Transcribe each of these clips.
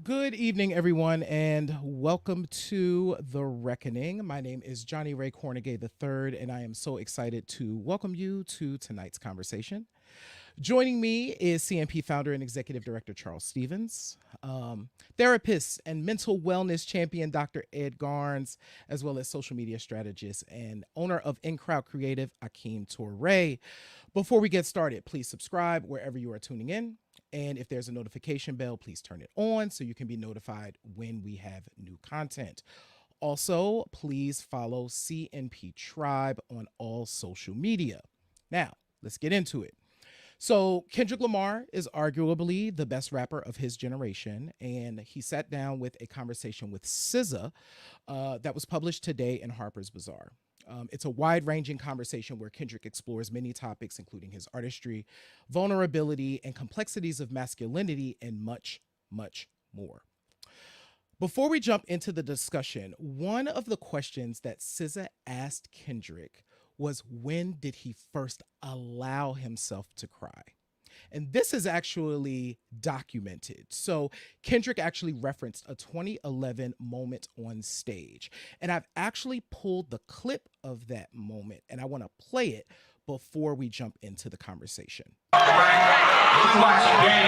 Good evening, everyone, and welcome to The Reckoning. My name is Johnnie Ray Kornegay III, and I am so excited to welcome you to tonight's conversation. Joining me is CNP founder and executive director Charles Stevens, therapist and mental wellness champion Dr. Ed Garnes, as well as social media strategist and owner of In Crowd Creative, Akeem Touré. Before we get started, please subscribe wherever you are tuning in. And if there's a notification bell, please turn it on so you can be notified when we have new content. Also, please follow CNP Tribe on all social media. Now, let's get into it. So, Kendrick Lamar is arguably the best rapper of his generation, and he sat down with a conversation with SZA that was published today in Harper's Bazaar. It's a wide ranging conversation where Kendrick explores many topics, including his artistry, vulnerability, and complexities of masculinity, and much, much more. Before we jump into the discussion, one of the questions that SZA asked Kendrick was, when did he first allow himself to cry? And this is actually documented. So Kendrick actually referenced a 2011 moment on stage. And I've actually pulled the clip of that moment, and I want to play it before we jump into the conversation. We watching game,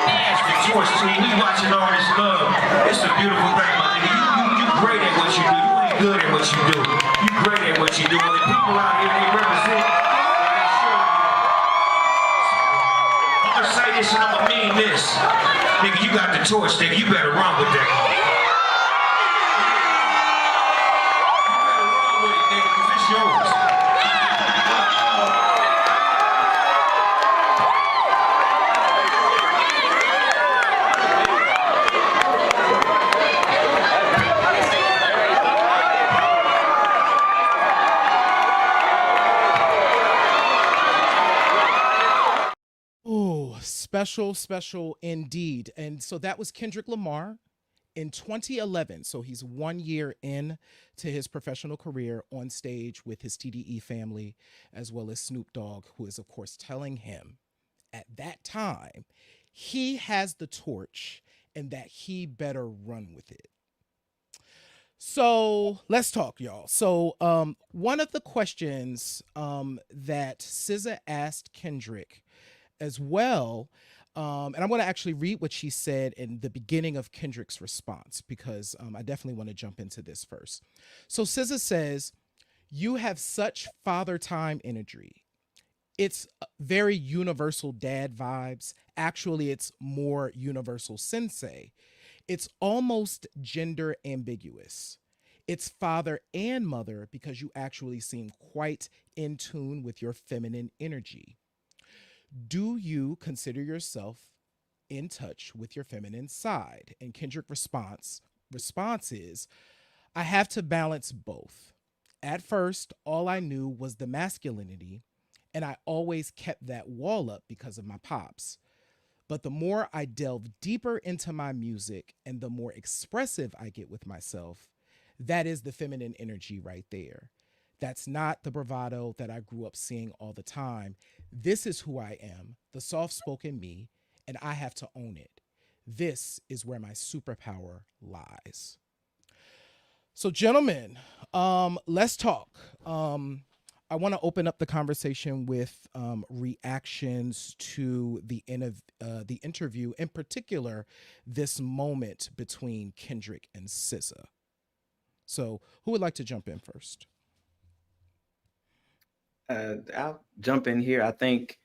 pass the torch to you. We watching all this love. It's a beautiful thing, my nigga. You great at what you do. You ain't good at what you do. You great at what you do. And the people out here, they represent. I'm gonna say this and I'ma mean this. Nigga, you got the torch, nigga. You better run with that. You better run with it, nigga, because it's yours. Special indeed. And so that was Kendrick Lamar in 2011. So he's 1 year in to his professional career on stage with his TDE family, as well as Snoop Dogg, who is, of course, telling him at that time he has the torch and that he better run with it. So let's talk, y'all. So one of the questions that SZA asked Kendrick as well. And I'm going to actually read what she said in the beginning of Kendrick's response, because I definitely want to jump into this first. So SZA says, "You have such father time energy. It's very universal dad vibes. Actually, it's more universal sensei. It's almost gender ambiguous. It's father and mother because you actually seem quite in tune with your feminine energy. Do you consider yourself in touch with your feminine side?" And Kendrick response is, "I have to balance both. At first, all I knew was the masculinity, and I always kept that wall up because of my pops. But the more I delve deeper into my music and the more expressive I get with myself, that is the feminine energy right there. That's not the bravado that I grew up seeing all the time. This is who I am, the soft spoken me, and I have to own it. This is where my superpower lies." So, gentlemen, let's talk. I want to open up the conversation with reactions to the interview, in particular, this moment between Kendrick and SZA. So, who would like to jump in first? I'll jump in here. I think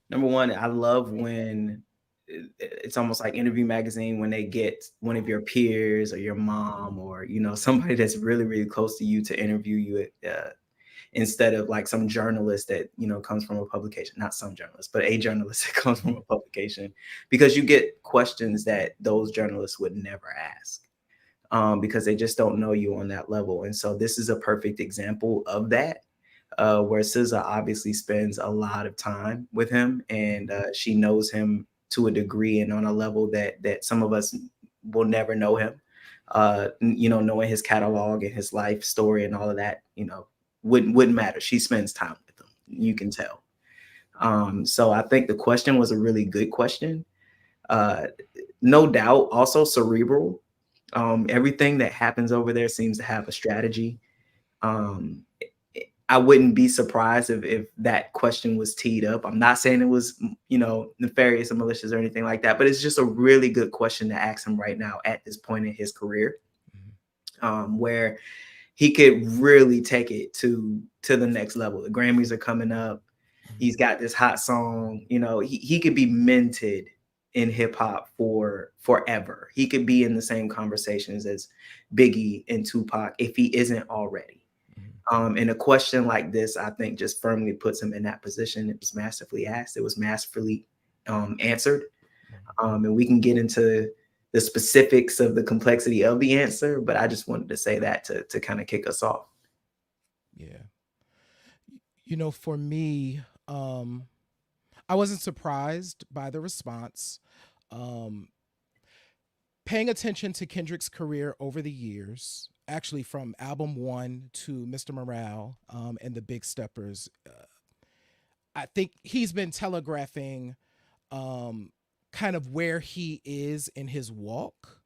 number one, I love when it's almost like Interview Magazine when they get one of your peers or your mom or somebody that's really really close to you to interview you instead of like some journalist that comes from a publication. Not some journalist, but a journalist that comes from a publication, because you get questions that those journalists would never ask. Because they just don't know you on that level. And so this is a perfect example of that, where SZA obviously spends a lot of time with him, and she knows him to a degree and on a level that some of us will never know him. Knowing his catalog and his life story and all of that, wouldn't matter. She spends time with him. You can tell. So I think the question was a really good question. No doubt, also cerebral. Everything that happens over there seems to have a strategy. Um, I wouldn't be surprised if that question was teed up. I'm not saying it was, nefarious or malicious or anything like that, but it's just a really good question to ask him right now at this point in his career, where he could really take it to the next level. The Grammys are coming up. He's got this hot song. He could be minted in hip hop for forever. He could be in the same conversations as Biggie and Tupac if he isn't already. And a question like this, I think, just firmly puts him in that position. It was masterfully asked. It was masterfully answered. And we can get into the specifics of the complexity of the answer, but I just wanted to say that to kind of kick us off. Yeah. For me, I wasn't surprised by the response. Um, Paying attention to Kendrick's career over the years, actually from album one to Mr. Morale and the Big Steppers, I think he's been telegraphing kind of where he is in his walk.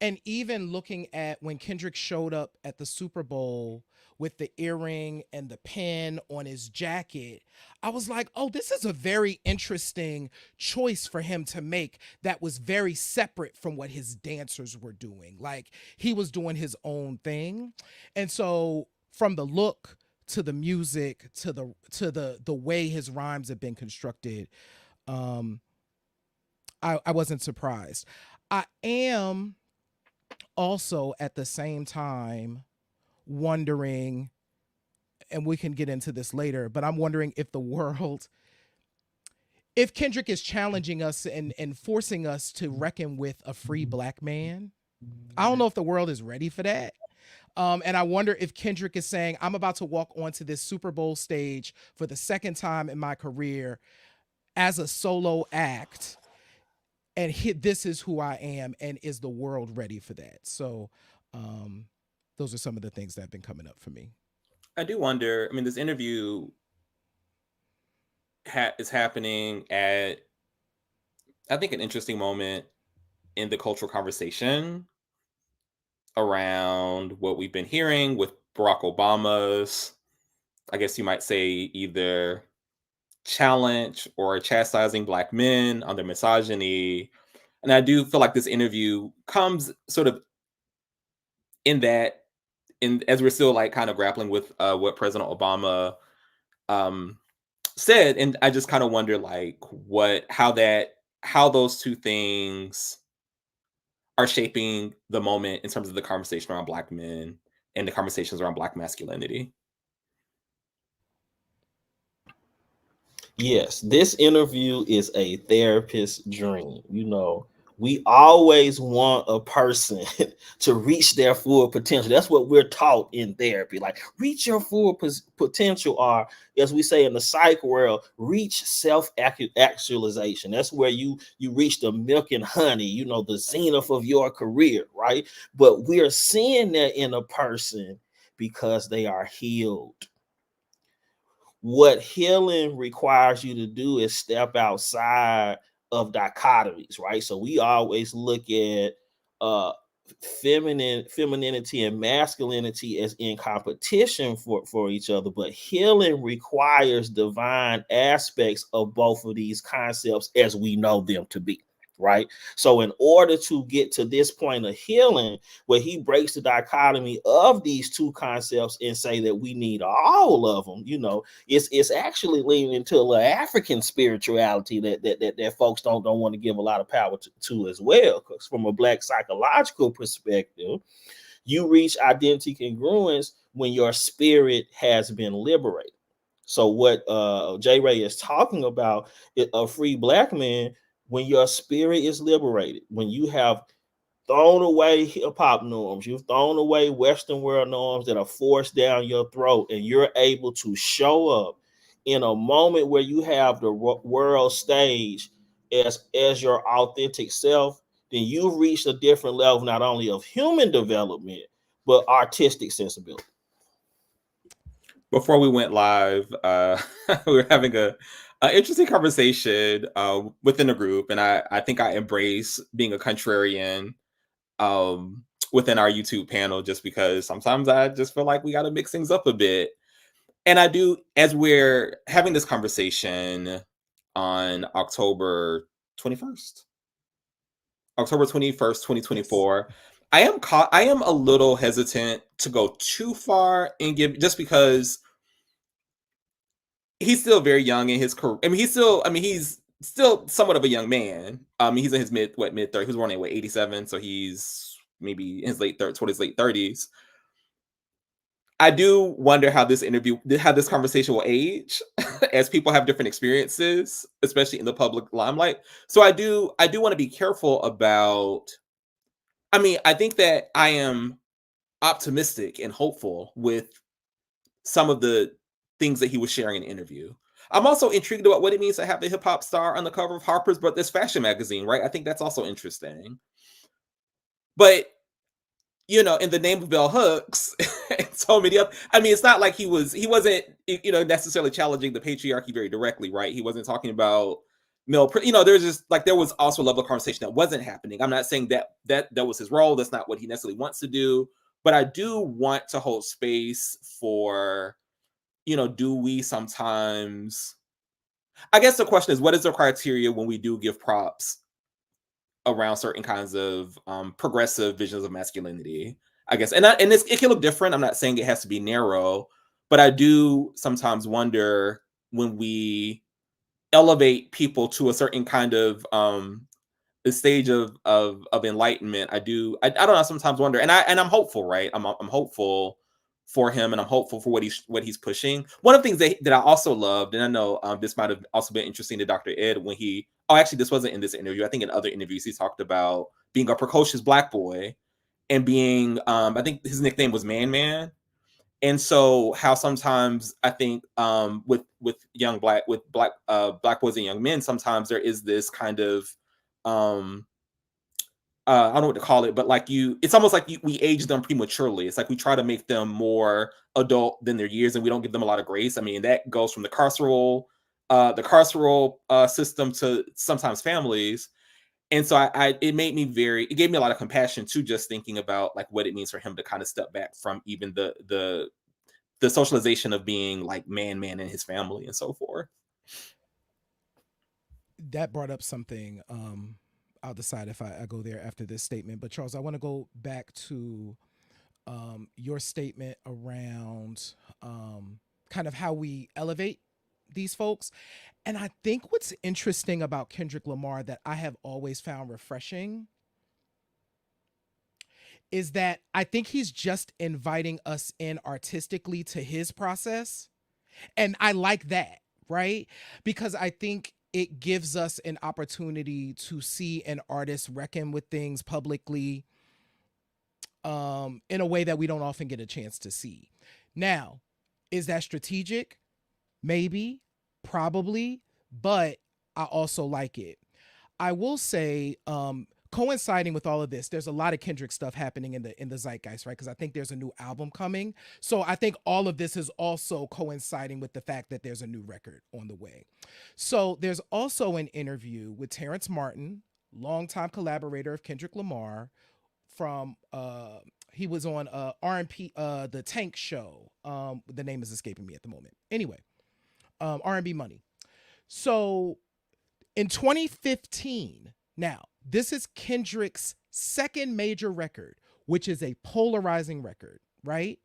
And even looking at when Kendrick showed up at the Super Bowl with the earring and the pin on his jacket, I was like, oh, this is a very interesting choice for him to make that was very separate from what his dancers were doing. Like he was doing his own thing. And so from the look to the music to the way his rhymes have been constructed, I wasn't surprised. I am also at the same time wondering, and we can get into this later, but I'm wondering if Kendrick is challenging us and forcing us to reckon with a free black man. I don't know if the world is ready for that. And I wonder if Kendrick is saying, I'm about to walk onto this Super Bowl stage for the second time in my career as a solo act, and this is who I am, and is the world ready for that? So those are some of the things that have been coming up for me. I do wonder. I mean, this interview is happening at, I think, an interesting moment in the cultural conversation around what we've been hearing with Barack Obama's, I guess you might say, either challenge or chastising black men on their misogyny. And I do feel like this interview comes sort of in that, as we're still like kind of grappling with what President Obama said. And I just kind of wonder like how those two things are shaping the moment in terms of the conversation around black men and the conversations around black masculinity. Yes, this interview is a therapist's dream. We always want a person to reach their full potential. That's what we're taught in therapy. Like, reach your full potential, or as we say in the psych world, reach self-actualization. That's where you reach the milk and honey, the zenith of your career, right? But we're seeing that in a person because they are healed. What healing requires you to do is step outside of dichotomies, right? So we always look at femininity and masculinity as in competition for each other, but healing requires divine aspects of both of these concepts as we know them to be. Right. So in order to get to this point of healing, where he breaks the dichotomy of these two concepts and say that we need all of them, it's actually leaning into a African spirituality that folks don't want to give a lot of power to as well. Because from a Black psychological perspective, you reach identity congruence when your spirit has been liberated. So what J. Ray is talking about, a free black man, when your spirit is liberated, when you have thrown away hip-hop norms, you've thrown away Western world norms that are forced down your throat, and you're able to show up in a moment where you have the world stage as your authentic self, then you've reached a different level, not only of human development, but artistic sensibility. Before we went live, we were having a Interesting conversation within the group, and I think I embrace being a contrarian um, within our YouTube panel, just because sometimes I just feel like we got to mix things up a bit. And I do, as we're having this conversation on October 21st, Yes. 2024. I am a little hesitant to go too far and give, just because he's still very young in his career. He's still somewhat of a young man. He's in his mid 30s. He was born in 87, so he's maybe in his toward his late 30s. I do wonder how this conversation will age as people have different experiences, especially in the public limelight. So I do want to be careful about. I think that I am optimistic and hopeful with some of the things that he was sharing in the interview. I'm also intrigued about what it means to have a hip hop star on the cover of Harper's, but this fashion magazine, right? I think that's also interesting. But in the name of bell hooks, and so many other. It's not like he wasn't, necessarily challenging the patriarchy very directly, right? He wasn't talking about there's just like there was also a level of conversation that wasn't happening. I'm not saying that was his role. That's not what he necessarily wants to do. But I do want to hold space for, do we sometimes? I guess the question is, what is the criteria when we do give props around certain kinds of progressive visions of masculinity, I guess. It can look different. I'm not saying it has to be narrow, but I do sometimes wonder when we elevate people to a certain kind of the stage of enlightenment. I don't know, I sometimes wonder, and I'm hopeful, right? I'm hopeful for him, and I'm hopeful for what he's pushing. One of the things that I also loved, and I know this might have also been interesting to Dr. Ed when he actually this wasn't in this interview. I think in other interviews he talked about being a precocious Black boy and being I think his nickname was Man Man. And so how sometimes I think with black boys and young men, sometimes there is this kind of um I don't know what to call it, but it's almost like we age them prematurely. It's like we try to make them more adult than their years, and we don't give them a lot of grace. That goes from the carceral system to sometimes families. And so it gave me a lot of compassion too, just thinking about like what it means for him to kind of step back from even the socialization of being like man in his family and so forth. That brought up something. I'll decide if I go there after this statement. But Charles, I want to go back to your statement around kind of how we elevate these folks. And I think what's interesting about Kendrick Lamar that I have always found refreshing is that I think he's just inviting us in artistically to his process. And I like that, right? Because I think it gives us an opportunity to see an artist reckon with things publicly in a way that we don't often get a chance to see. Now, is that strategic? Maybe, probably, but I also like it. I will say, coinciding with all of this, there's a lot of Kendrick stuff happening in the zeitgeist, right? Because I think there's a new album coming. So I think all of this is also coinciding with the fact that there's a new record on the way. So there's also an interview with Terrence Martin, longtime collaborator of Kendrick Lamar, from he was on R&P the Tank show. The name is escaping me at the moment. Anyway, R&B Money. So in 2015, now this is Kendrick's second major record, which is a polarizing record, right?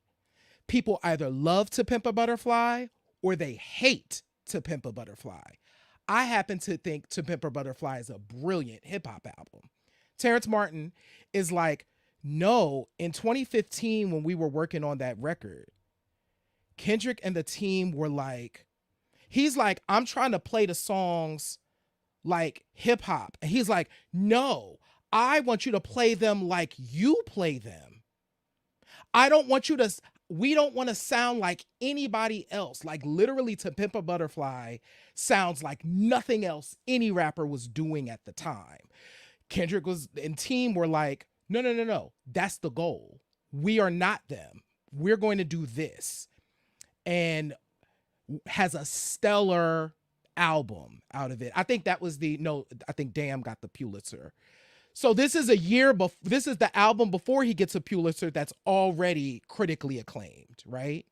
People either love To Pimp a Butterfly or they hate To Pimp a Butterfly. I happen to think To Pimp a Butterfly is a brilliant hip hop album. Terrence Martin is like, no, in 2015, when we were working on that record, Kendrick and the team were like, he's like, I'm trying to play the songs like hip hop. And he's like, no, I want you to play them like you play them. We don't want to sound like anybody else. Like literally To Pimp a Butterfly sounds like nothing else any rapper was doing at the time. Kendrick and team were like, no. That's the goal. We are not them. We're going to do this. And has a stellar album out of it. I think that was I think Damn got the Pulitzer. So this is a year before, this is the album before he gets a Pulitzer that's already critically acclaimed, right?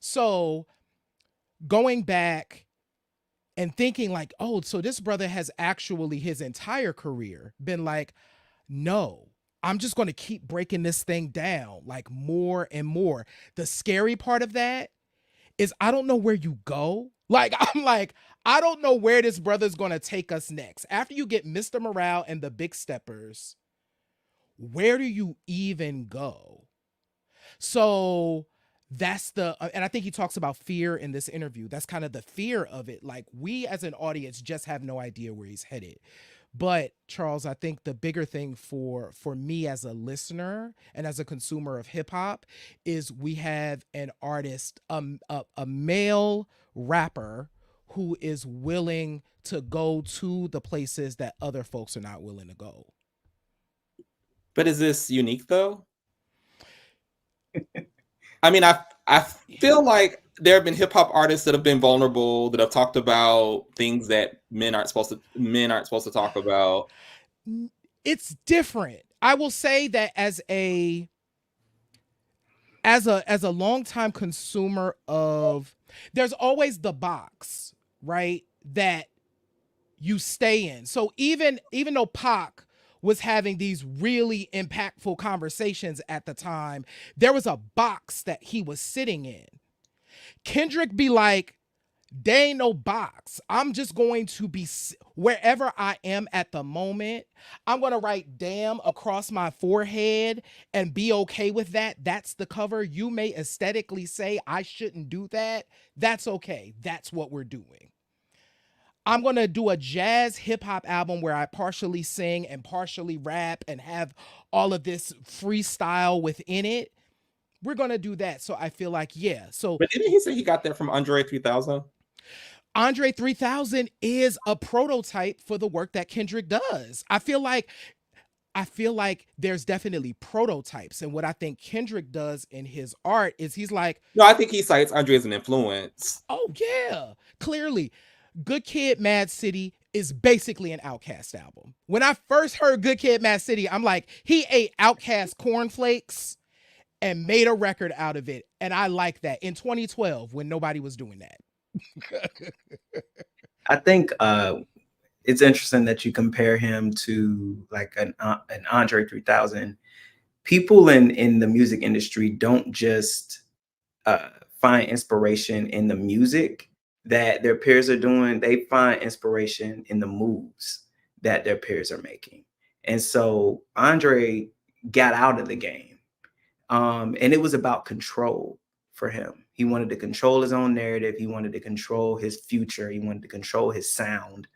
So going back and thinking like, oh, so this brother has actually his entire career been like, no, I'm just going to keep breaking this thing down like more and more. The scary part of that is I don't know where you go. Like, I'm like, I don't know where this brother's going to take us next. After you get Mr. Morale and the Big Steppers, where do you even go? So that's and I think he talks about fear in this interview. That's kind of the fear of it. Like, we as an audience just have no idea where he's headed. But Charles, I think the bigger thing for me as a listener and as a consumer of hip hop is we have an artist, a male rapper who is willing to go to the places that other folks are not willing to go. But is this unique though? I mean, I feel like there have been hip hop artists that have been vulnerable, that have talked about things that men aren't supposed to talk about. It's different. I will say that as a longtime consumer of, there's always the box, right, that you stay in. So even though Pac was having these really impactful conversations at the time, there was a box that he was sitting in. Kendrick be like, there ain't no box. I'm just going to be wherever I am at the moment. I'm going to write damn across my forehead and be okay with that. That's the cover. You may aesthetically say I shouldn't do that. That's okay. That's what we're doing. I'm going to do a jazz hip hop album where I partially sing and partially rap and have all of this freestyle within it. We're going to do that. So I feel like, yeah. So, but didn't he say he got that from Andre 3000? Andre 3000 is a prototype for the work that Kendrick does. I feel like there's definitely prototypes. And what I think Kendrick does in his art is he's like, no, I think he cites Andre as an influence. Oh yeah, clearly. Good Kid, Mad City is basically an Outkast album. When I first heard Good Kid, Mad City, I'm like, he ate Outkast cornflakes and made a record out of it. And I like that in 2012 when nobody was doing that. I think it's interesting that you compare him to like an Andre 3000. People in the music industry don't just find inspiration in the music that their peers are doing. They find inspiration in the moves that their peers are making. And so Andre got out of the game. And it was about control for him. He wanted to control his own narrative. He wanted to control his future. He wanted to control his sound.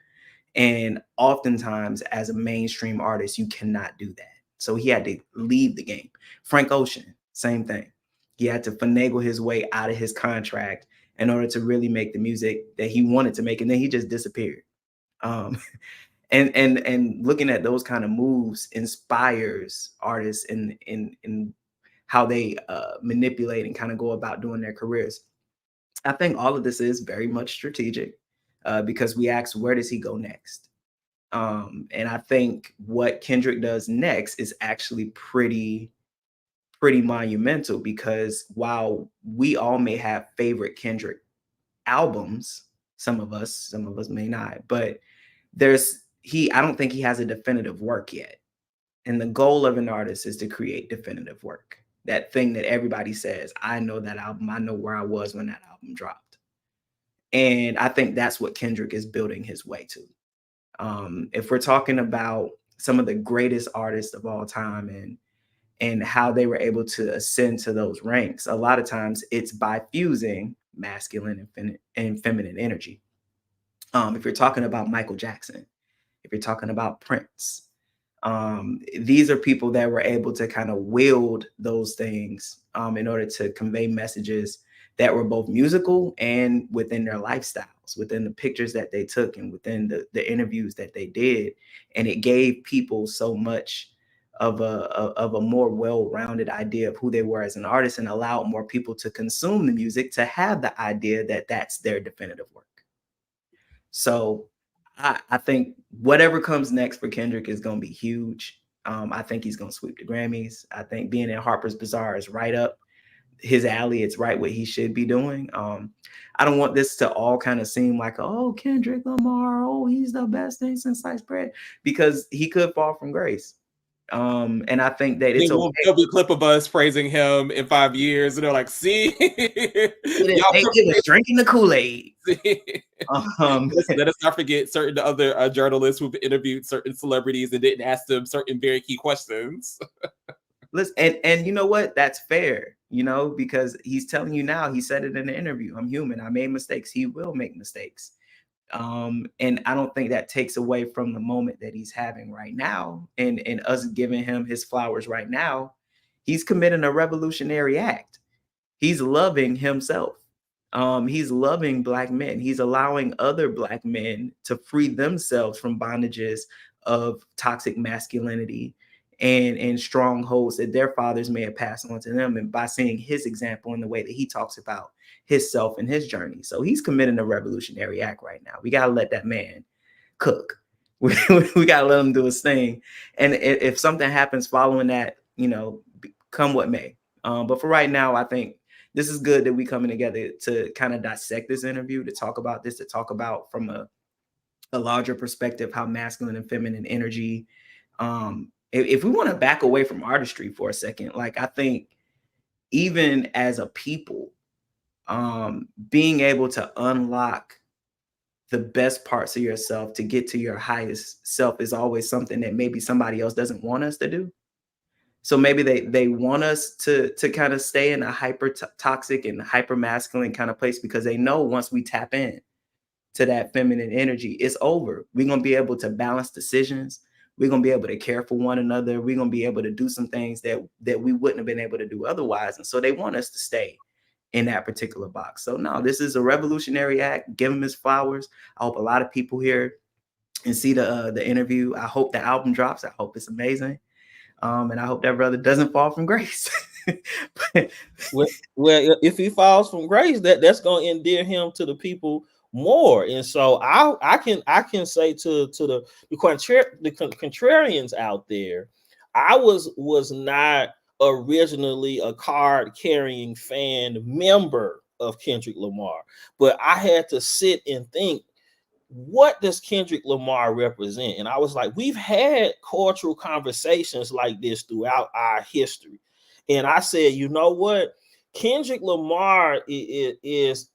And oftentimes as a mainstream artist, you cannot do that. So he had to leave the game. Frank Ocean, same thing. He had to finagle his way out of his contract in order to really make the music that he wanted to make. And then he just disappeared. And looking at those kind of moves inspires artists in how they manipulate and kind of go about doing their careers. I think all of this is very much strategic because we asked, where does he go next? And I think what Kendrick does next is actually pretty monumental, because while we all may have favorite Kendrick albums, some of us may not, but I don't think he has a definitive work yet. And the goal of an artist is to create definitive work. That thing that everybody says, I know that album, I know where I was when that album dropped. And I think that's what Kendrick is building his way to. If we're talking about some of the greatest artists of all time and how they were able to ascend to those ranks, a lot of times it's by fusing masculine and feminine energy. If you're talking about Michael Jackson, if you're talking about Prince, these are people that were able to kind of wield those things in order to convey messages that were both musical and within their lifestyles, within the pictures that they took and within the interviews that they did. And it gave people so much of a more well-rounded idea of who they were as an artist, and allowed more people to consume the music to have the idea that that's their definitive work. So I think whatever comes next for Kendrick is going to be huge. I think he's going to sweep the Grammys. I think being in Harper's Bazaar is right up his alley. It's right what he should be doing. I don't want this to all kind of seem like, oh, Kendrick Lamar, oh, he's the best thing since sliced bread, because he could fall from grace. And I think that it's okay. There'll be a clip of us praising him in 5 years, and they're like, "See, They was drinking the Kool-Aid." Let us not forget certain other journalists who've interviewed certain celebrities and didn't ask them certain very key questions. Listen, and you know what? That's fair, because he's telling you now. He said it in the interview. I'm human. I made mistakes. He will make mistakes. And I don't think that takes away from the moment that he's having right now, and us giving him his flowers right now. He's committing a revolutionary act. He's loving himself. He's loving Black men. He's allowing other Black men to free themselves from bondages of toxic masculinity and strongholds that their fathers may have passed on to them, and by seeing his example in the way that he talks about himself and his journey. So he's committing a revolutionary act right now. We got to let that man cook. We got to let him do his thing. And if something happens following that, come what may. But for right now, I think this is good that we coming together to kind of dissect this interview, to talk about this, to talk about from a larger perspective, how masculine and feminine energy, if we want to back away from artistry for a second, like, I think even as a people, being able to unlock the best parts of yourself to get to your highest self is always something that maybe somebody else doesn't want us to do. So maybe they want us to kind of stay in a hyper toxic and hyper masculine kind of place, because they know once we tap in to that feminine energy, it's over. We're going to be able to balance decisions. We're going to be able to care for one another. We're going to be able to do some things that we wouldn't have been able to do otherwise. And so they want us to stay in that particular box. So no, this is a revolutionary act. Give him his flowers. I hope a lot of people hear and see the interview. I hope the album drops. I hope it's amazing. And I hope that brother doesn't fall from grace. well, if he falls from grace, that's going to endear him to the people more. And so I can say to the contrarians out there, I was not originally a card carrying fan member of Kendrick Lamar, but I had to sit and think, what does Kendrick Lamar represent? And I was like, we've had cultural conversations like this throughout our history. And I said, you know what? Kendrick Lamar is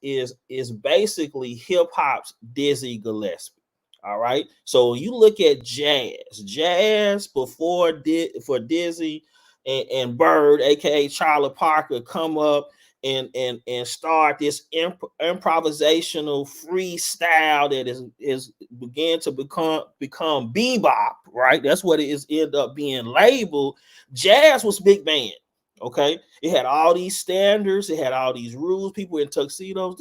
basically hip hop's Dizzy Gillespie. All right. So you look at jazz before for Dizzy and Bird, aka Charlie Parker, come up and start this improvisational freestyle that is began to become bebop, right? That's what it is end up being labeled. Jazz was big band. Okay, it had all these standards, it had all these rules. People in tuxedos,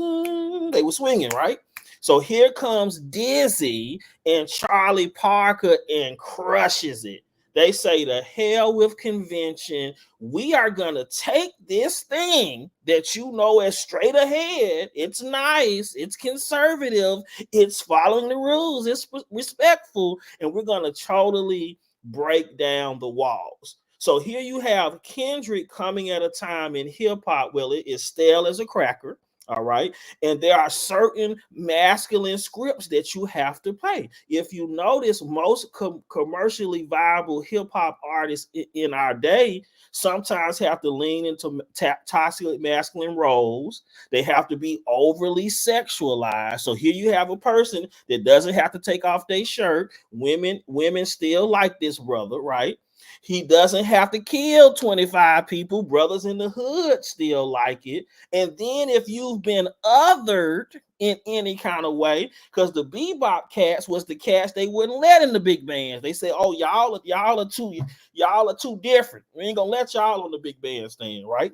they were swinging, right? So here comes Dizzy and Charlie Parker and crushes it. They say, to hell with convention. We are going to take this thing that you know as straight ahead. It's nice. It's conservative. It's following the rules. It's respectful. And we're going to totally break down the walls. So here you have Kendrick coming at a time in hip hop where it is stale as a cracker. All right. And there are certain masculine scripts that you have to play. If you notice, most commercially viable hip hop artists in our day sometimes have to lean into toxic masculine roles. They have to be overly sexualized. So here you have a person that doesn't have to take off their shirt. Women still like this brother, right? He doesn't have to kill 25 people. Brothers in the hood still like it. And then if you've been othered in any kind of way, because the bebop cats was the cats they wouldn't let in the big bands. They say, oh, y'all are too different. We ain't gonna let y'all on the big bandstand, right?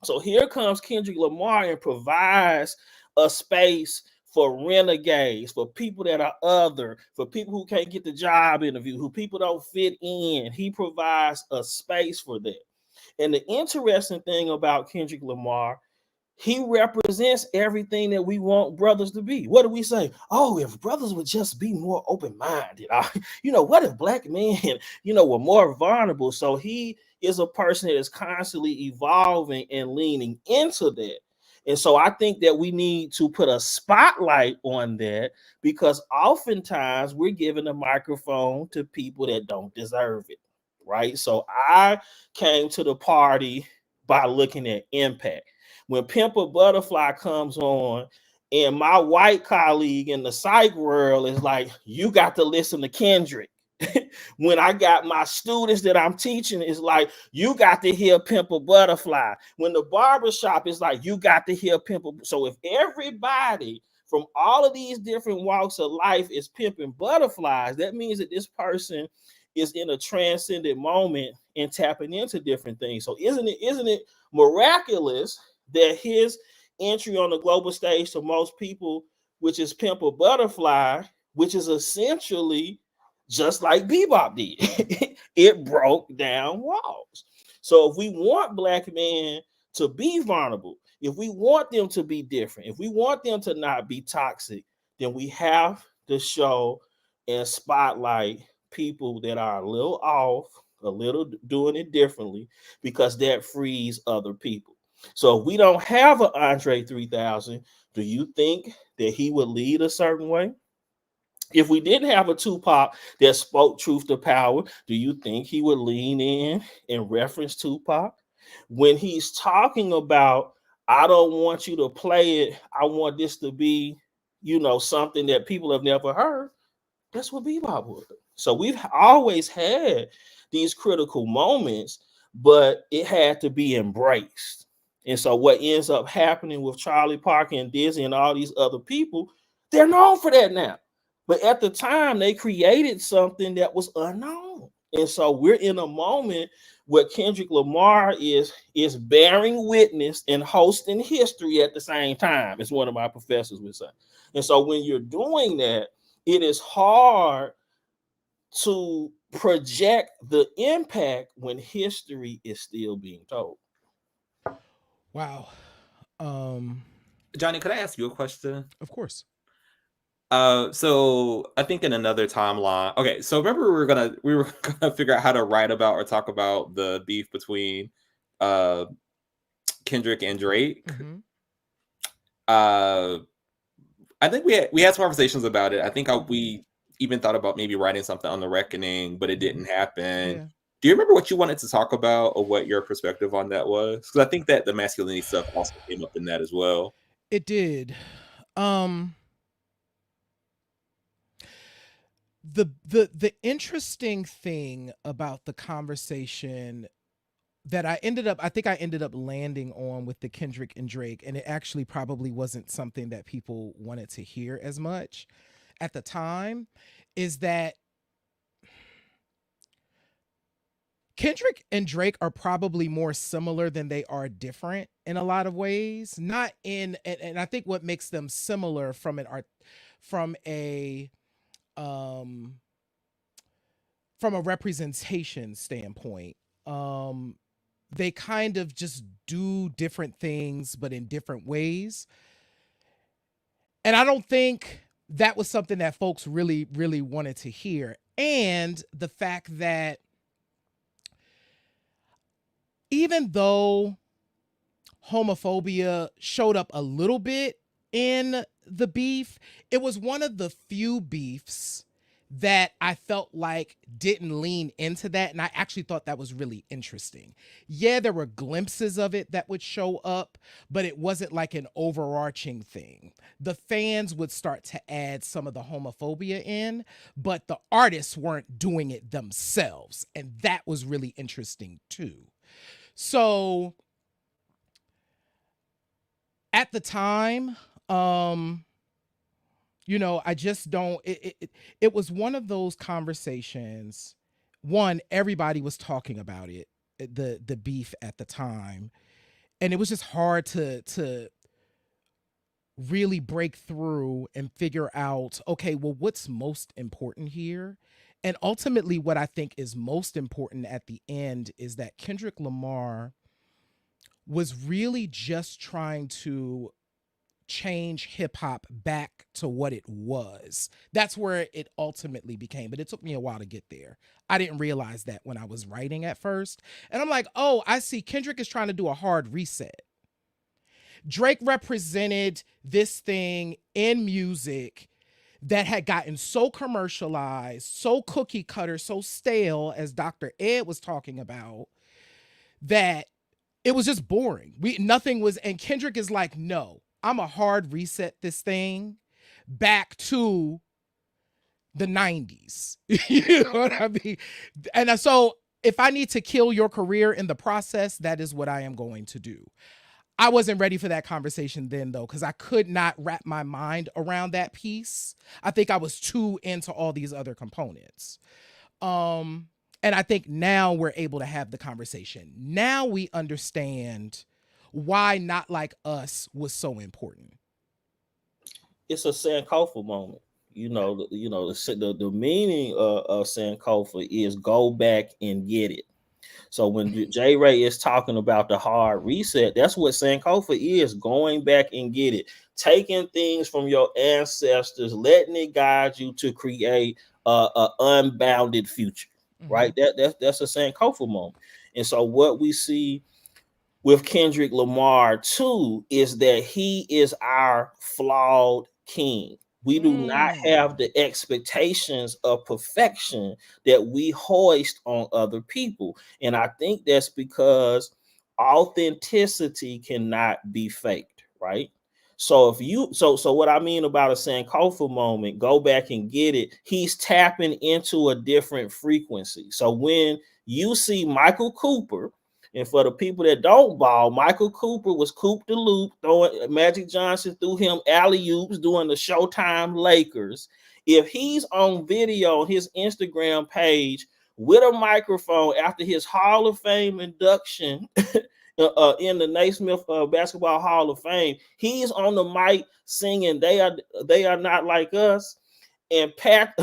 So here comes Kendrick Lamar and provides a space for renegades, for people that are other, for people who can't get the job interview, who people don't fit in. He provides a space for that. And the interesting thing about Kendrick Lamar, he represents everything that we want brothers to be. What do we say? Oh, if brothers would just be more open-minded, what if black men, were more vulnerable? So he is a person that is constantly evolving and leaning into that. And so I think that we need to put a spotlight on that, because oftentimes we're giving a microphone to people that don't deserve it, right? So I came to the party by looking at impact. When Pimp a Butterfly comes on, and my white colleague in the psych world is like, you got to listen to Kendrick. When I got my students that I'm teaching, it's like, you got to hear Pimp a Butterfly. When the barbershop is like, you got to hear Pimp a... So if everybody from all of these different walks of life is pimping butterflies, that means that this person is in a transcendent moment and tapping into different things. So isn't it miraculous that his entry on the global stage to most people, which is Pimp a Butterfly, which is essentially just like Bebop did, it broke down walls. So if we want black men to be vulnerable, if we want them to be different, if we want them to not be toxic, then we have to show and spotlight people that are a little off, a little doing it differently, because that frees other people. So if we don't have an Andre 3000, do you think that he would lead a certain way? If we didn't have a Tupac that spoke truth to power, do you think he would lean in and reference Tupac? When he's talking about, I don't want you to play it, I want this to be, something that people have never heard, that's what Bebop would. So we've always had these critical moments, but it had to be embraced. And so what ends up happening with Charlie Parker and Dizzy and all these other people, they're known for that now. But at the time, they created something that was unknown. And so we're in a moment where Kendrick Lamar is bearing witness and hosting history at the same time, as one of my professors would say. And so when you're doing that, it is hard to project the impact when history is still being told. Wow. Johnny, could I ask you a question? Of course. So I think in another timeline. Okay, so remember we were gonna figure out how to write about or talk about the beef between Kendrick and Drake. Mm-hmm. I think we had some conversations about it. I think we even thought about maybe writing something on the Reckoning, but it didn't happen. Yeah. Do you remember what you wanted to talk about, or what your perspective on that was? Because I think that the masculinity stuff also came up in that as well. It did. The interesting thing about the conversation that I ended up landing on with the Kendrick and Drake, and it actually probably wasn't something that people wanted to hear as much at the time, is that Kendrick and Drake are probably more similar than they are different in a lot of ways. Not in, and I think what makes them similar from a representation standpoint, they kind of just do different things, but in different ways. And I don't think that was something that folks really, really wanted to hear. And the fact that even though homophobia showed up a little bit in the beef, it was one of the few beefs that I felt like didn't lean into that. And I actually thought that was really interesting. Yeah, there were glimpses of it that would show up, but it wasn't like an overarching thing. The fans would start to add some of the homophobia in, but the artists weren't doing it themselves. And that was really interesting too. So at the time, I just don't, it was one of those conversations. One, everybody was talking about it, the beef at the time. And it was just hard to really break through and figure out, okay, well, what's most important here? And ultimately what I think is most important at the end is that Kendrick Lamar was really just trying to change hip hop back to what it was. That's where it ultimately became, but it took me a while to get there. I didn't realize that when I was writing at first. And I'm like, oh, I see Kendrick is trying to do a hard reset. Drake represented this thing in music that had gotten so commercialized, so cookie cutter, so stale, as Dr. Ed was talking about, that it was just boring. Nothing was, and Kendrick is like, no, I'm a hard reset this thing back to the 90s. You know what I mean? And so if I need to kill your career in the process, that is what I am going to do. I wasn't ready for that conversation then, though, because I could not wrap my mind around that piece. I think I was too into all these other components. And I think now we're able to have the conversation. Now we understand why Not Like Us was so important. It's a Sankofa moment. The meaning of Sankofa is go back and get it. So when J. Ray is talking about the hard reset, that's what Sankofa is, going back and get it. Taking things from your ancestors, letting it guide you to create a unbounded future, right? That's a Sankofa moment. And so what we see with Kendrick Lamar too is that he is our flawed king. We do not have the expectations of perfection that we hoist on other people. And I think that's because authenticity cannot be faked, right? So what I mean about a Sankofa moment, go back and get it, he's tapping into a different frequency. So when you see Michael Cooper, and for the people that don't ball, Michael Cooper was Coop the Loop, throwing Magic Johnson threw him alley-oops doing the Showtime Lakers. If he's on video on his Instagram page with a microphone after his Hall of Fame induction in the Naismith Basketball Hall of Fame, he's on the mic singing "They Are Not Like Us." And Pat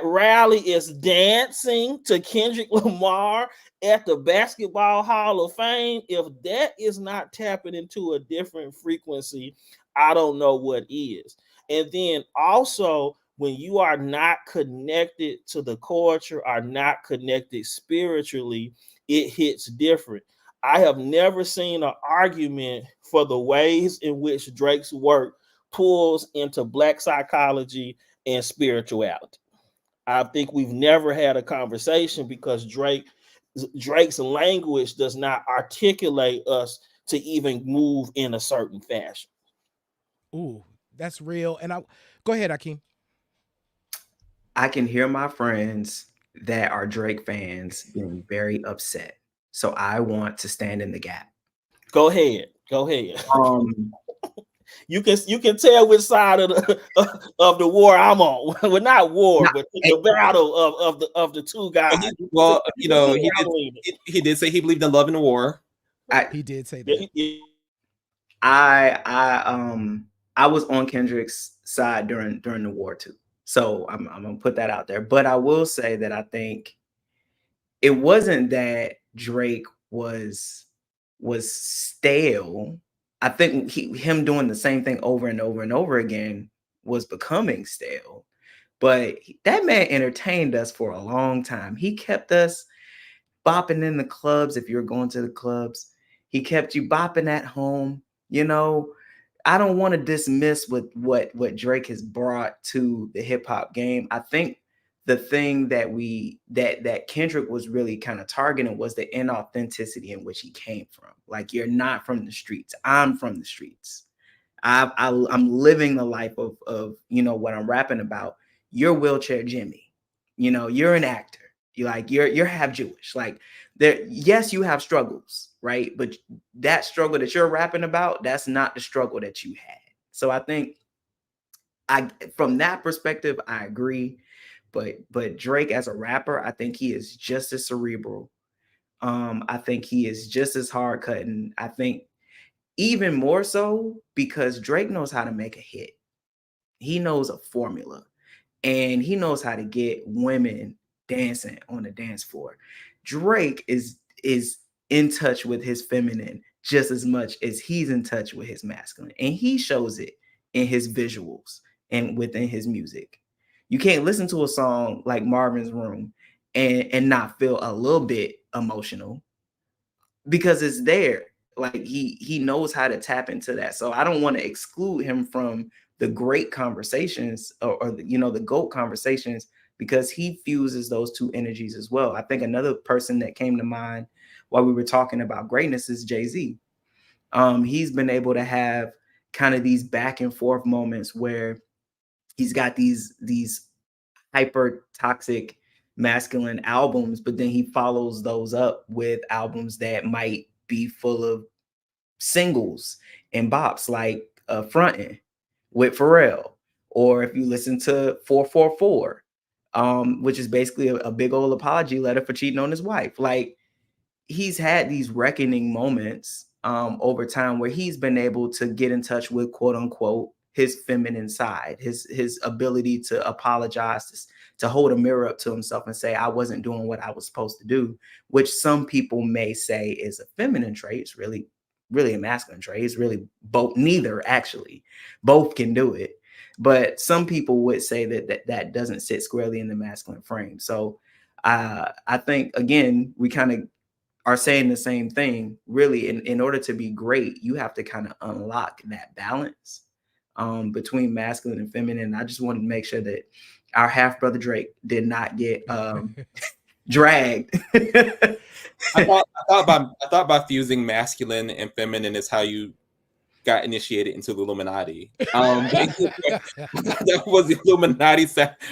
Riley is dancing to Kendrick Lamar at the Basketball Hall of Fame. If that is not tapping into a different frequency, I don't know what is. And then also, when you are not connected to the culture, are not connected spiritually, it hits different. I have never seen an argument for the ways in which Drake's work pulls into Black psychology and spirituality. I think we've never had a conversation because Drake's language does not articulate us to even move in a certain fashion. Ooh, that's real. And go ahead, Akeem. I can hear my friends that are Drake fans being very upset. So I want to stand in the gap. Go ahead. Um, You can tell which side of the war I'm on. Well, not war, but the battle of the two guys. Well, he did say he believed in love and war. He did say that. I was on Kendrick's side during the war too. So I'm gonna put that out there. But I will say that I think it wasn't that Drake was stale. I think him doing the same thing over and over and over again was becoming stale. But that man entertained us for a long time. He kept us bopping in the clubs if you're going to the clubs. He kept you bopping at home. You know, I don't want to dismiss what Drake has brought to the hip hop game. I think the thing that Kendrick was really kind of targeting was the inauthenticity in which he came from. Like, you're not from the streets. I'm from the streets. I'm living the life of what I'm rapping about. You're Wheelchair Jimmy. You're an actor. You're half Jewish. Like, yes, you have struggles, right? But that struggle that you're rapping about, that's not the struggle that you had. So I think from that perspective, I agree. But Drake as a rapper, I think he is just as cerebral. I think he is just as hard cutting. I think even more so because Drake knows how to make a hit. He knows a formula, and he knows how to get women dancing on the dance floor. Drake is in touch with his feminine just as much as he's in touch with his masculine. And he shows it in his visuals and within his music. You can't listen to a song like Marvin's Room and not feel a little bit emotional, because it's there. Like he knows how to tap into that. So I don't want to exclude him from the great conversations, or the GOAT conversations, because he fuses those two energies as well. I think another person that came to mind while we were talking about greatness is Jay-Z. He's been able to have kind of these back and forth moments where he's got these hyper toxic masculine albums, but then he follows those up with albums that might be full of singles and bops, like Frontin' with Pharrell, or if you listen to 444, which is basically a big old apology letter for cheating on his wife. Like, he's had these reckoning moments over time where he's been able to get in touch with, quote unquote, his feminine side, his ability to apologize, to hold a mirror up to himself and say, I wasn't doing what I was supposed to do, which some people may say is a feminine trait. It's really a masculine trait. It's really both, neither actually. Both can do it. But some people would say that doesn't sit squarely in the masculine frame. So I think, again, we kind of are saying the same thing. Really, in order to be great, you have to kind of unlock that balance between masculine and feminine. I just wanted to make sure that our half brother Drake did not get dragged. I thought by fusing masculine and feminine is how you got initiated into the Illuminati. That was the Illuminati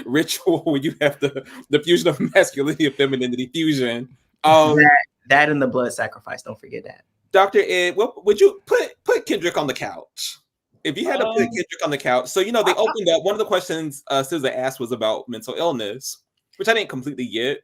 ritual where you have the fusion of masculinity and femininity fusion. That and the blood sacrifice. Don't forget that. Dr. Ed, would you put Kendrick on the couch? If you had to put Kendrick on the couch, so they opened up. One of the questions SZA asked was about mental illness, which I didn't completely get.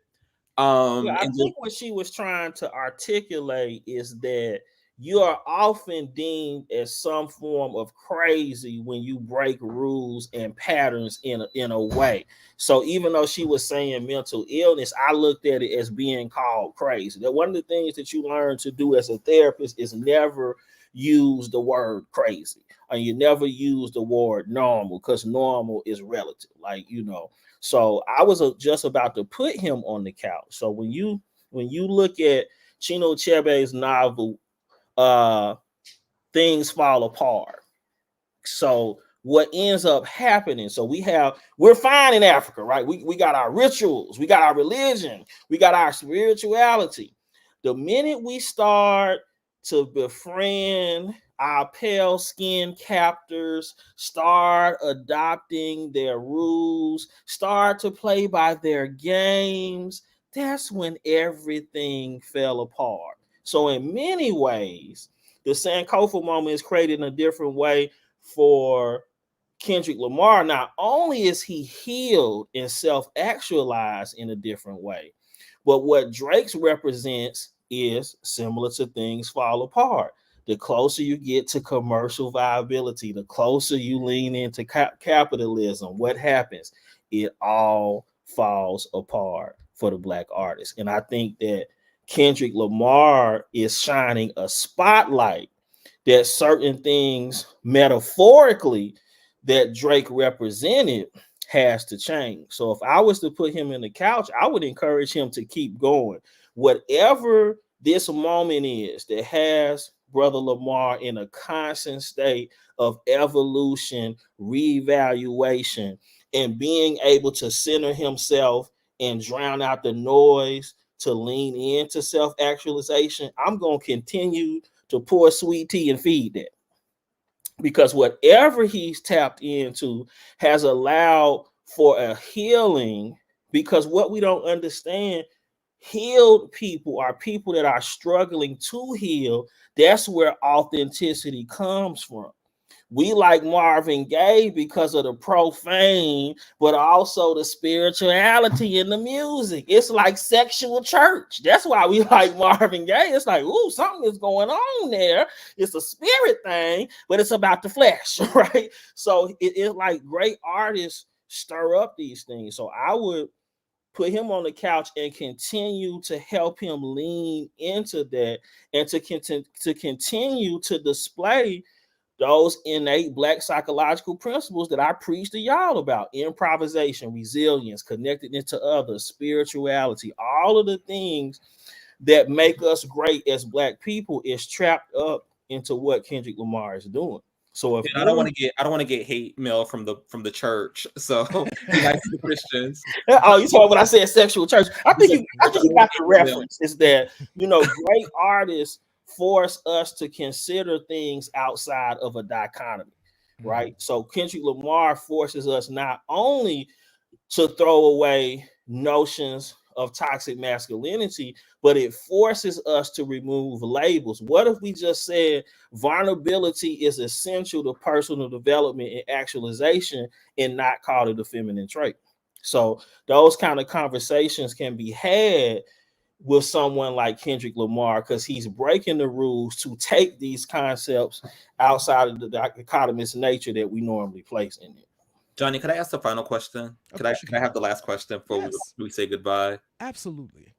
I think what she was trying to articulate is that you are often deemed as some form of crazy when you break rules and patterns in a way. So even though she was saying mental illness, I looked at it as being called crazy. That one of the things that you learn to do as a therapist is never use the word crazy, and you never use the word normal, because normal is relative. So I was just about to put him on the couch. So when you look at Chino Achebe's novel, Things Fall Apart. So what ends up happening? So we're fine in Africa, right? We got our rituals, we got our religion, we got our spirituality. The minute we start to befriend our pale skin captors, start adopting their rules, start to play by their games, that's when everything fell apart. So in many ways, the Sankofa moment is created in a different way for Kendrick Lamar. Not only is he healed and self-actualized in a different way, but what Drake's represents is similar to Things Fall Apart. The closer you get to commercial viability, the closer you lean into capitalism, what happens? It all falls apart for the Black artist. And I think that Kendrick Lamar is shining a spotlight that certain things metaphorically that Drake represented has to change. So if I was to put him in the couch, I would encourage him to keep going. Whatever this moment is that has Brother Lamar in a constant state of evolution, reevaluation, and being able to center himself and drown out the noise, to lean into self-actualization, I'm going to continue to pour sweet tea and feed that. Because whatever he's tapped into has allowed for a healing, because what we don't understand, healed people are people that are struggling to heal. That's where authenticity comes from. We like Marvin Gaye because of the profane, but also the spirituality in the music. It's like sexual church. That's why we like Marvin Gaye. It's like, ooh, something is going on there. It's a spirit thing, but it's about the flesh, right? So it's like great artists stir up these things. So I would put him on the couch and continue to help him lean into that, and to continue to display those innate Black psychological principles that I preach to y'all about: improvisation, resilience, connectedness to others, spirituality, all of the things that make us great as Black people is trapped up into what Kendrick Lamar is doing. So if I don't want to get hate mail from the church. So be nice to the Christians. oh, you talking when I said sexual church? I think you got the reference. Is that, you know, great artists force us to consider things outside of a dichotomy, right? So Kendrick Lamar forces us not only to throw away notions of toxic masculinity, but it forces us to remove labels. What if we just said vulnerability is essential to personal development and actualization, and not call it a feminine trait? So those kind of conversations can be had with someone like Kendrick Lamar, because he's breaking the rules to take these concepts outside of the dichotomous nature that we normally place in it. Johnny, could I ask the final question? Could I have the last question before we say goodbye? Absolutely.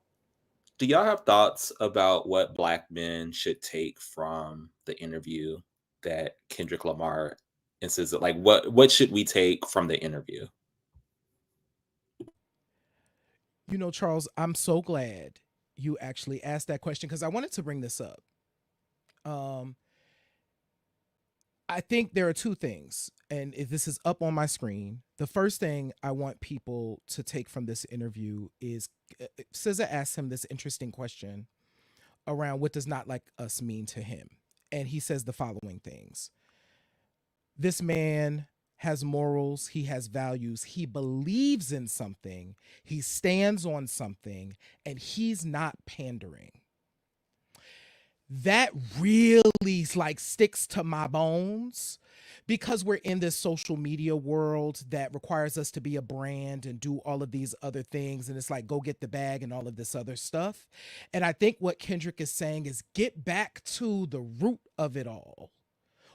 Do y'all have thoughts about what Black men should take from the interview that Kendrick Lamar and SZA? Like, what should we take from the interview? You know, Charles, I'm so glad you actually asked that question, because I wanted to bring this up. I think there are two things, and if this is up on my screen, the first thing I want people to take from this interview is SZA asked him this interesting question around what does not like us mean to him. And he says the following things: this man has morals, he has values, he believes in something, he stands on something, and he's not pandering. That really like sticks to my bones, because we're in this social media world that requires us to be a brand and do all of these other things, and it's like go get the bag and all of this other stuff. And I think what Kendrick is saying is get back to the root of it all.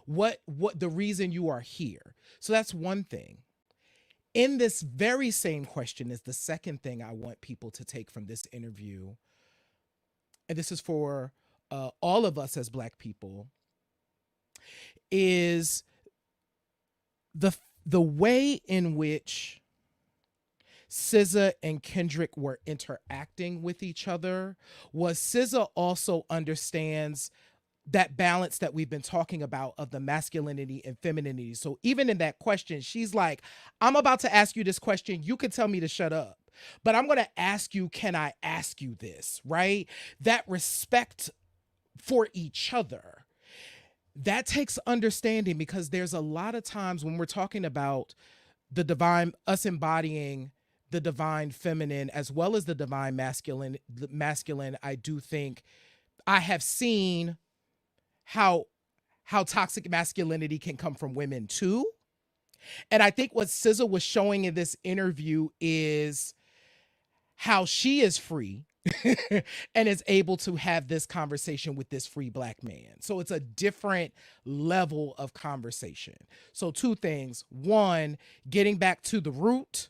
What the reason you are here. So that's one thing. In this very same question is the second thing I want people to take from this interview, and this is for all of us as Black people, is the way in which SZA and Kendrick were interacting with each other. Was SZA also understands that balance that we've been talking about of the masculinity and femininity. So even in that question, she's like, I'm about to ask you this question. You can tell me to shut up, but I'm going to ask you, can I ask you this, right? That respect for each other, that takes understanding, because there's a lot of times when we're talking about the divine, us embodying the divine feminine as well as the divine masculine, I do think I have seen how toxic masculinity can come from women too. And I think what SZA was showing in this interview is how she is free and is able to have this conversation with this free Black man. So it's a different level of conversation. So two things: one, getting back to the root,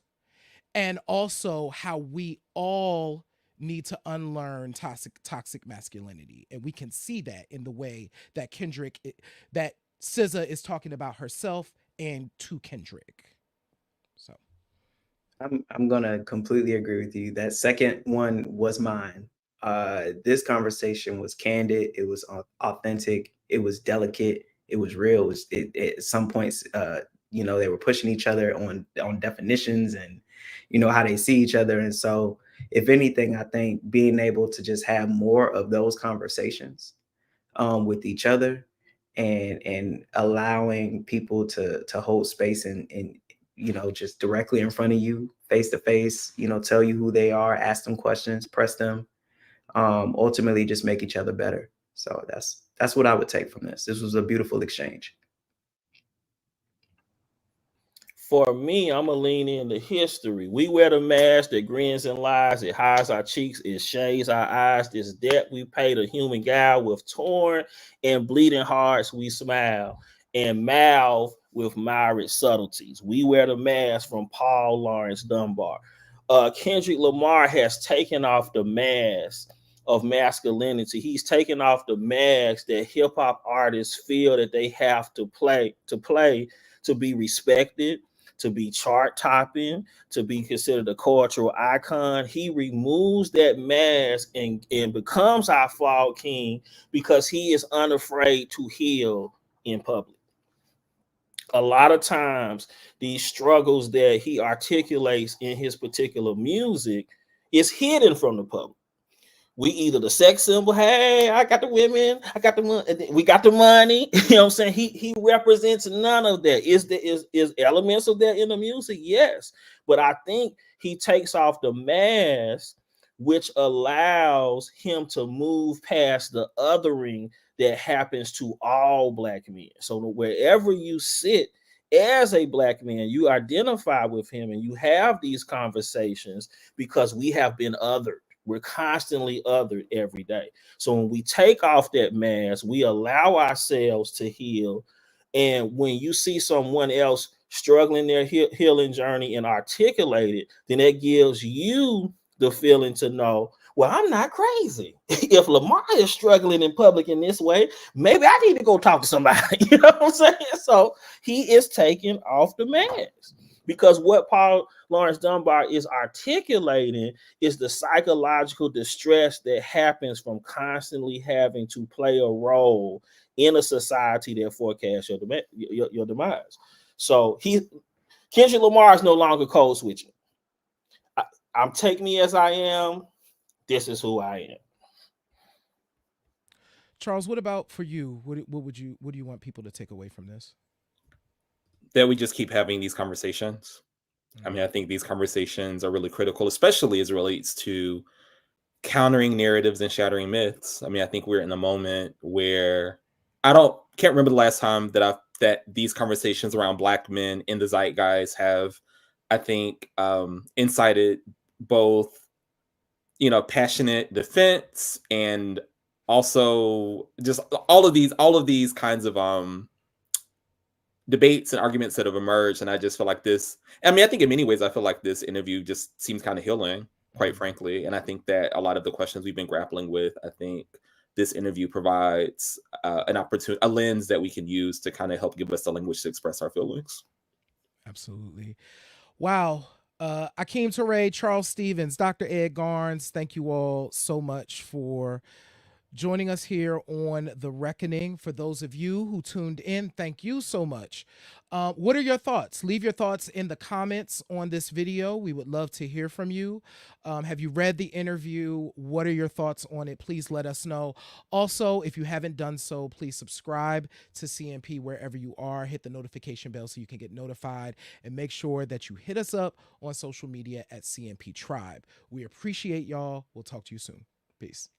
and also how we all need to unlearn toxic masculinity. And we can see that in the way that that SZA is talking about herself and to Kendrick. So I'm gonna completely agree with you. That second one was mine. This conversation was candid. It was authentic. It was delicate. It was real. At some points, you know, they were pushing each other on definitions and, you know, how they see each other. And so, if anything, I think being able to just have more of those conversations with each other, and allowing people to hold space and you know, just directly in front of you, face to face, you know, tell you who they are, ask them questions, press them, ultimately just make each other better. So that's what I would take from this. This was a beautiful exchange. For me, I'm going to lean into history. We wear the mask that grins and lies. It hides our cheeks. It shades our eyes. This debt we pay to human guile with torn and bleeding hearts we smile and mouth with myriad subtleties. We wear the mask from Paul Lawrence Dunbar. Kendrick Lamar has taken off the mask of masculinity. He's taken off the mask that hip hop artists feel that they have to play to be respected, to be chart topping, to be considered a cultural icon. He removes that mask and becomes our fall king because he is unafraid to heal in public. A lot of times, these struggles that he articulates in his particular music is hidden from the public. We either the sex symbol, hey, I got the women, I got the money, we got the money. You know what I'm saying? He represents none of that. Is elements of that in the music? Yes. But I think he takes off the mask, which allows him to move past the othering that happens to all Black men. So wherever you sit as a Black man, you identify with him and you have these conversations because we have been othered. We're constantly othered every day. So when we take off that mask, we allow ourselves to heal. And when you see someone else struggling their healing journey and articulate it, then it gives you the feeling to know, well, I'm not crazy. If Lamar is struggling in public in this way, maybe I need to go talk to somebody. You know what I'm saying? So he is taking off the mask. Because what Paul Laurence Dunbar is articulating is the psychological distress that happens from constantly having to play a role in a society that forecasts your demise. So Kendrick Lamar is no longer code switching. I'm take me as I am. This is who I am. Charles, what about for you? What do you want people to take away from this? That we just keep having these conversations. I mean, I think these conversations are really critical, especially as it relates to countering narratives and shattering myths. I mean, I think we're in a moment where can't remember the last time that these conversations around Black men in the zeitgeist have, I think, incited both, passionate defense and also just all of these kinds of debates and arguments that have emerged. And I just feel like I think in many ways, I feel like this interview just seems kind of healing, quite frankly. And I think that a lot of the questions we've been grappling with, I think this interview provides an opportunity, a lens that we can use to kind of help give us the language to express our feelings. Absolutely. Wow. Akeem Touré, Charles Stevens, Dr. Ed Garnes, thank you all so much for joining us here on The Reckoning. For those of you who tuned in, thank you so much. What are your thoughts? Leave your thoughts in the comments on this video. We would love to hear from you. Have you read the interview? What are your thoughts on it? Please let us know. Also, if you haven't done so, please subscribe to CMP wherever you are. Hit the notification bell so you can get notified, and make sure that you hit us up on social media at CMP Tribe. We appreciate y'all. We'll talk to you soon. Peace.